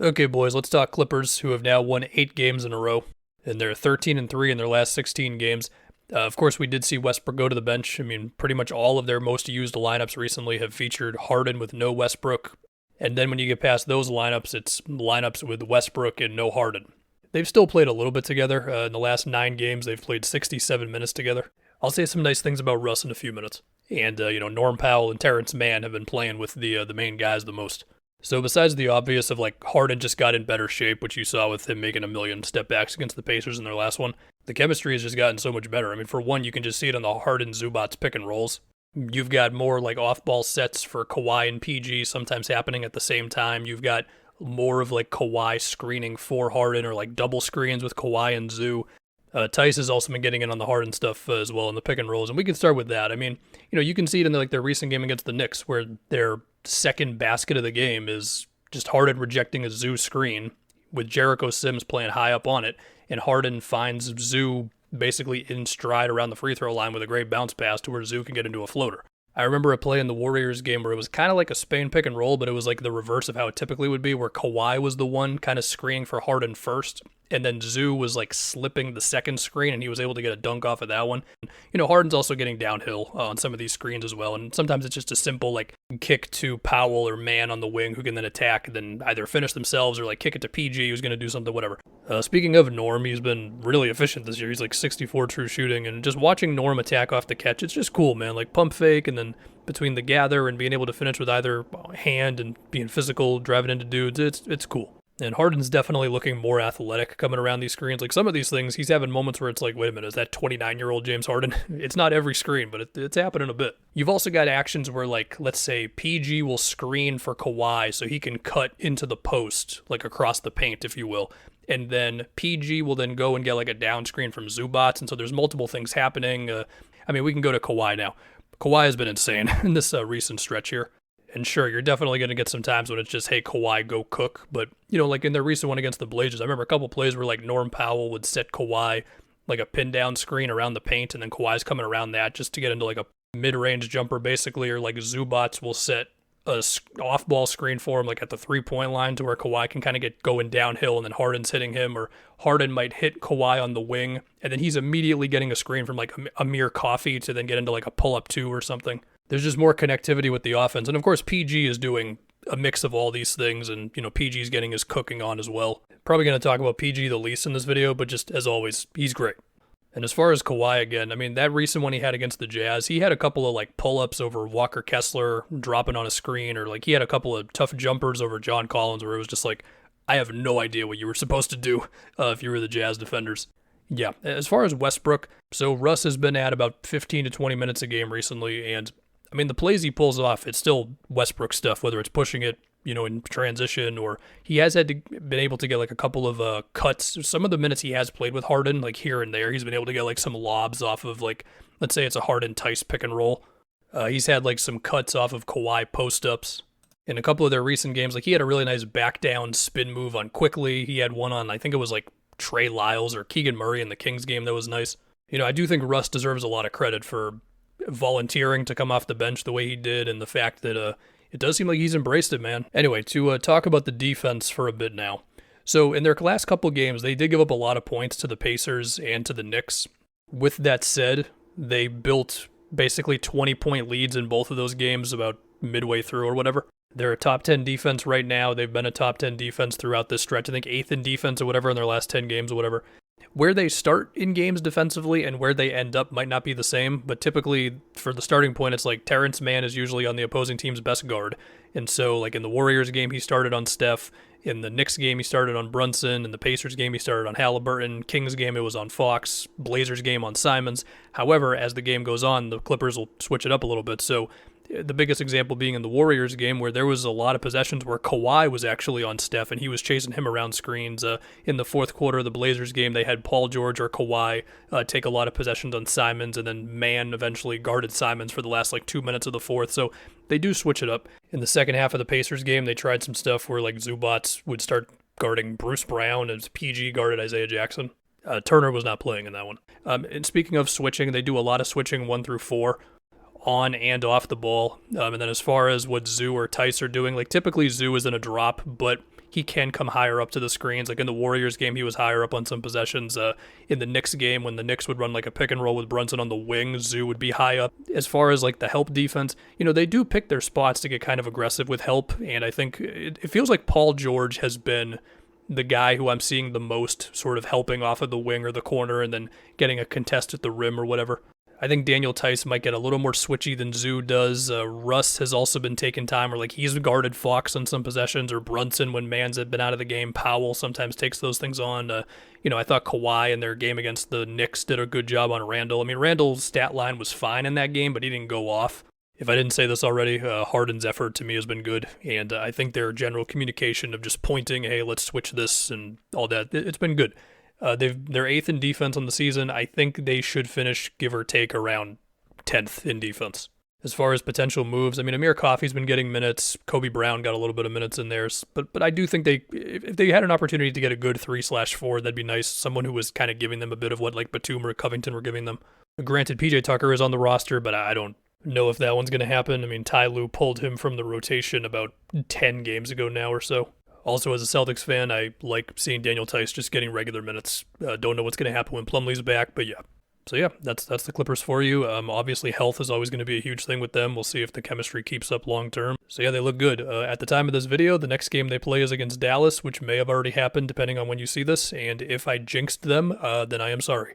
Okay, boys, let's talk Clippers, who have now won 8 games in a row, and they're 13-3 in their last 16 games. Of course, we did see Westbrook go to the bench. I mean, pretty much all of their most used lineups recently have featured Harden with no Westbrook. And then when you get past those lineups, it's lineups with Westbrook and no Harden. They've still played a little bit together. In the last 9 games, they've played 67 minutes together. I'll say some nice things about Russ in a few minutes. And, Norm Powell and Terrence Mann have been playing with the main guys the most. So besides the obvious of Harden just got in better shape, which you saw with him making a million step backs against the Pacers in their last one, the chemistry has just gotten so much better. I mean, for one, you can just see it on the Harden-Zubats pick and rolls. You've got more off-ball sets for Kawhi and PG sometimes happening at the same time. You've got more of Kawhi screening for Harden or double screens with Kawhi and Zoo. Tice has also been getting in on the Harden stuff as well in the pick and rolls, and we can start with that. I mean, you can see it in their recent game against the Knicks where their second basket of the game is just Harden rejecting a Zoo screen with Jericho Sims playing high up on it, and Harden finds Zoo basically in stride around the free throw line with a great bounce pass to where Zoo can get into a floater. I remember a play in the Warriors game where it was kind of like a Spain pick and roll, but it was the reverse of how it typically would be, where Kawhi was the one kind of screening for Harden first, and then Zoo was slipping the second screen, and he was able to get a dunk off of that one. Harden's also getting downhill on some of these screens as well, and sometimes it's just a simple kick to Powell or Mann on the wing who can then attack and then either finish themselves or kick it to PG who's going to do something, whatever. Speaking of Norm, he's been really efficient this year. He's 64 true shooting, and just watching Norm attack off the catch, it's just cool, man. Pump fake, and then between the gather and being able to finish with either hand and being physical, driving into dudes, it's cool. And Harden's definitely looking more athletic coming around these screens. Some of these things, he's having moments where it's wait a minute, is that 29-year-old James Harden? It's not every screen, but it's happening a bit. You've also got actions where, let's say PG will screen for Kawhi so he can cut into the post, across the paint, if you will. And then PG will then go and get a down screen from Zubats. And so there's multiple things happening. We can go to Kawhi now. Kawhi has been insane in this recent stretch here. And sure, you're definitely going to get some times when it's just, hey, Kawhi, go cook. But, in their recent one against the Blazers, I remember a couple plays where, Norm Powell would set Kawhi, a pin-down screen around the paint, and then Kawhi's coming around that just to get into, a mid-range jumper, basically. Or, Zubats will set a off-ball screen for him, at the three-point line to where Kawhi can kind of get going downhill, and then Harden's hitting him. Or Harden might hit Kawhi on the wing, and then he's immediately getting a screen from, Amir Coffey to then get into, a pull-up two or something. There's just more connectivity with the offense. And of course, PG is doing a mix of all these things, and, PG's getting his cooking on as well. Probably going to talk about PG the least in this video, but just as always, he's great. And as far as Kawhi again, that recent one he had against the Jazz, he had a couple of pull-ups over Walker Kessler dropping on a screen, or he had a couple of tough jumpers over John Collins where it was just I have no idea what you were supposed to do if you were the Jazz defenders. Yeah, as far as Westbrook, so Russ has been at about 15 to 20 minutes a game recently, and the plays he pulls off, it's still Westbrook stuff, whether it's pushing it, in transition, or he has been able to get a couple of cuts. Some of the minutes he has played with Harden, here and there, he's been able to get some lobs off of let's say it's a Harden Tice pick and roll. He's had some cuts off of Kawhi post-ups. In a couple of their recent games, he had a really nice back down spin move on Quickly. He had one on, I think it was Trey Lyles or Keegan Murray in the Kings game that was nice. I do think Russ deserves a lot of credit for volunteering to come off the bench the way he did, and the fact that it does seem like he's embraced it, man. Anyway, to talk about the defense for a bit now. So in their last couple games, they did give up a lot of points to the Pacers and to the Knicks. With that said, they built basically 20-point leads in both of those games about midway through or whatever. They're a top 10 defense right now. They've been a top 10 defense throughout this stretch. I think 8th in defense or whatever in their last 10 games or whatever. Where they start in games defensively and where they end up might not be the same, but typically for the starting point, it's Terrence Mann is usually on the opposing team's best guard. And so in the Warriors game, he started on Steph. In the Knicks game, he started on Brunson. In the Pacers game, he started on Halliburton. Kings game, it was on Fox. Blazers game on Simons. However, as the game goes on, the Clippers will switch it up a little bit. So the biggest example being in the Warriors game where there was a lot of possessions where Kawhi was actually on Steph and he was chasing him around screens. In the fourth quarter of the Blazers game, they had Paul George or Kawhi take a lot of possessions on Simons, and then Mann eventually guarded Simons for the last 2 minutes of the fourth. So they do switch it up. In the second half of the Pacers game, they tried some stuff where Zubats would start guarding Bruce Brown as PG guarded Isaiah Jackson. Turner was not playing in that one. And speaking of switching, they do a lot of switching 1 through 4. On and off the ball. And then as far as what Zoo or Tice are doing, typically Zoo is in a drop, but he can come higher up to the screens. Like in the Warriors game, he was higher up on some possessions. In the Knicks game, when the Knicks would run like a pick and roll with Brunson on the wing, Zoo would be high up. As far as like the help defense, they do pick their spots to get kind of aggressive with help, and I think it feels like Paul George has been the guy who I'm seeing the most sort of helping off of the wing or the corner and then getting a contest at the rim or whatever. I think Daniel Tice might get a little more switchy than Zoo does. Russ has also been taking time, or like he's guarded Fox on some possessions, or Brunson when Mans had been out of the game. Powell sometimes takes those things on. I thought Kawhi in their game against the Knicks did a good job on Randall. I mean, Randall's stat line was fine in that game, but he didn't go off. If I didn't say this already, Harden's effort to me has been good, and I think their general communication of just pointing, hey, let's switch this and all that, it's been good. They're 8th in defense on the season. I think they should finish, give or take, around 10th in defense. As far as potential moves, I mean, Amir Coffey's been getting minutes. Kobe Brown got a little bit of minutes in there. But I do think if they had an opportunity to get a good 3/4, that'd be nice. Someone who was kind of giving them a bit of what like Batum or Covington were giving them. Granted, PJ Tucker is on the roster, but I don't know if that one's going to happen. I mean, Ty Lue pulled him from the rotation about 10 games ago now or so. Also, as a Celtics fan, I like seeing Daniel Tice just getting regular minutes. Don't know what's going to happen when Plumlee's back, but yeah. So yeah, that's the Clippers for you. Obviously, health is always going to be a huge thing with them. We'll see if the chemistry keeps up long term. So yeah, they look good. At the time of this video, the next game they play is against Dallas, which may have already happened depending on when you see this. And if I jinxed them, then I am sorry.